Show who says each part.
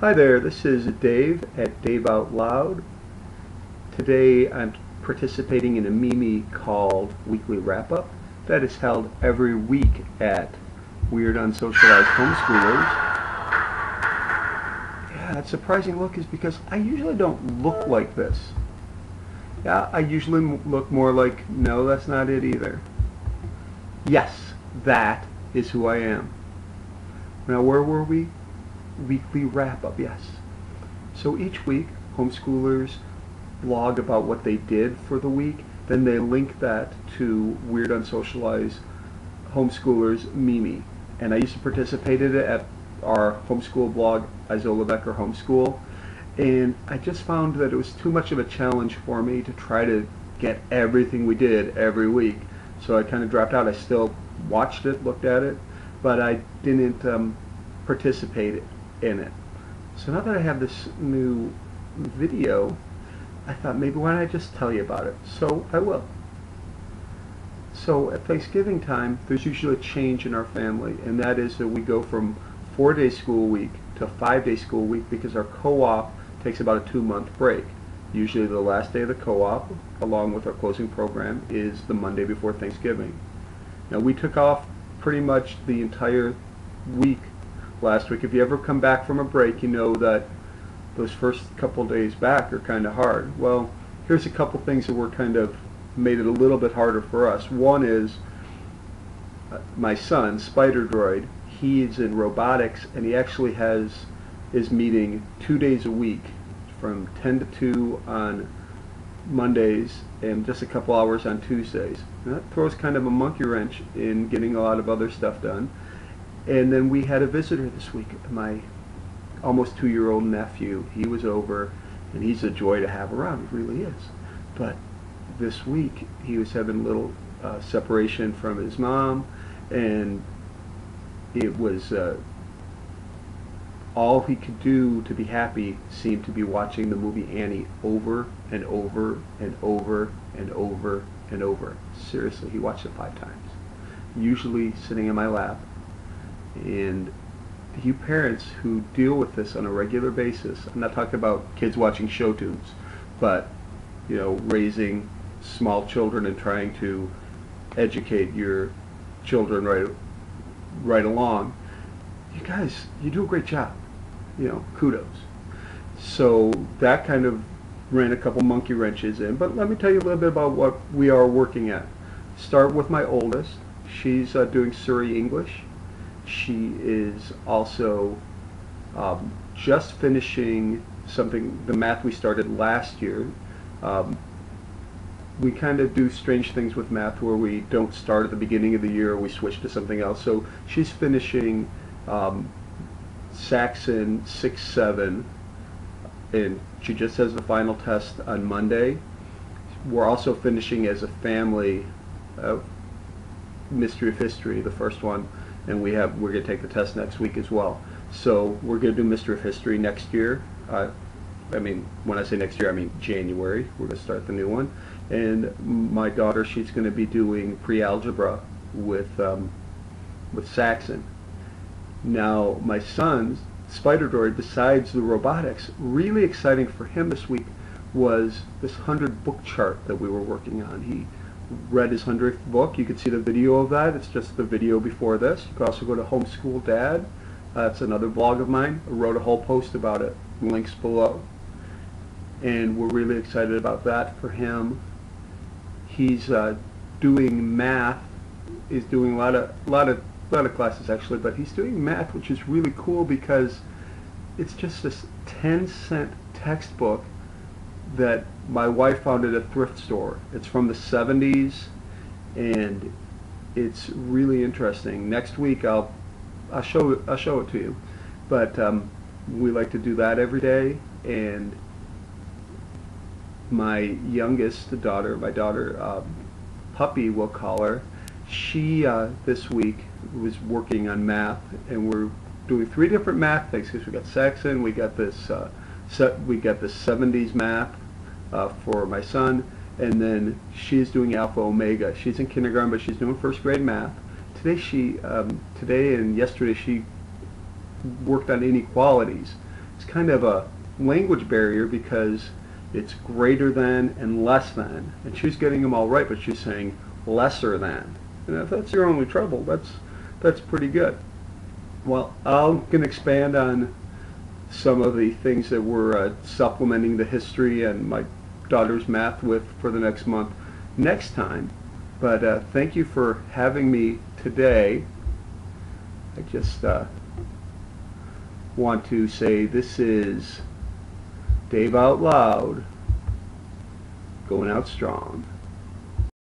Speaker 1: Hi there, this is Dave at Dave Out Loud. Today I'm participating in a Mimi called Weekly Wrap Up that is held every week at Weird Unsocialized Homeschoolers. Yeah, that surprising look is because I usually don't look like this. Yeah, I usually look more like, no, that's not it either. Yes, that is who I am. Now, where were we? Weekly wrap-up, yes. So each week, homeschoolers blog about what they did for the week. Then they link that to Weird Unsocialized Homeschoolers Mimi. And I used to participate in it at our homeschool blog, Isola Becker Homeschool. And I just found that it was too much of a challenge for me to try to get everything we did every week. So I kind of dropped out. I still watched it, looked at it, but I didn't participate in it. So now that I have this new video, I thought maybe why don't I just tell you about it. So I will. So at Thanksgiving time, there's usually a change in our family, and that is that we go from 4-day school week to 5-day school week because our co-op takes about a 2-month break. Usually the last day of the co-op, along with our closing program, is the Monday before Thanksgiving. Now we took off pretty much the entire week last week. If you ever come back from a break, you know that those first couple days back are kind of hard. Well, here's a couple things that were kind of made it a little bit harder for us. One is my son, Spider Droid. He is in robotics, and he actually is meeting 2 days a week from 10 to 2 on Mondays and just a couple hours on Tuesdays. And that throws kind of a monkey wrench in getting a lot of other stuff done. And then we had a visitor this week, my almost 2-year-old nephew. He was over, and he's a joy to have around. He really is. But this week, he was having a little separation from his mom, and it was all he could do to be happy seemed to be watching the movie Annie over and over and over and over and over. Seriously, he watched it 5 times. Usually sitting in my lap. And you parents who deal with this on a regular basis, I'm not talking about kids watching show tunes, but you know, raising small children and trying to educate your children right along. You guys, you do a great job. You know, kudos. So that kind of ran a couple monkey wrenches in, but let me tell you a little bit about what we are working at. Start with my oldest. She's doing Surrey English. She is also just finishing the math we started last year. We kind of do strange things with math where we don't start at the beginning of the year, or we switch to something else. So she's finishing Saxon 6-7, and she just has the final test on Monday. We're also finishing as a family Mystery of History, the first one, and we're going to take the test next week as well. So we're going to do Mystery of History next year. I mean, when I say next year, I mean January. We're going to start the new one. And my daughter, she's going to be doing pre-algebra with Saxon. Now, my son's Spider Droid, besides the robotics, really exciting for him this week was this 100 book chart that we were working on. He read his 100th book. You can see the video of that. It's just the video before this. You can also go to Homeschool Dad. That's another blog of mine. I wrote a whole post about it. Links below. And we're really excited about that for him. He's doing math. He's doing a lot of classes actually, but he's doing math, which is really cool because it's just this 10-cent textbook that my wife found at a thrift store. It's from the 70s, and it's really interesting. Next week I'll show it to you. But we like to do that every day, and my youngest daughter, Puppy we'll call her, she this week was working on math, and we're doing 3 different math things because we got Saxon, we got this 70s math for my son, and then she's doing Alpha Omega. She's in kindergarten, but she's doing 1st grade math. Today and yesterday she worked on inequalities. it's kind of a language barrier because it's greater than and less than. And she's getting them all right, but she's saying lesser than. And if that's your only trouble, that's pretty good. Well, I'm going to expand on some of the things that we're supplementing the history and my daughter's math with for the next month next time. But thank you for having me today. I just want to say this is Dave Out Loud, going out strong.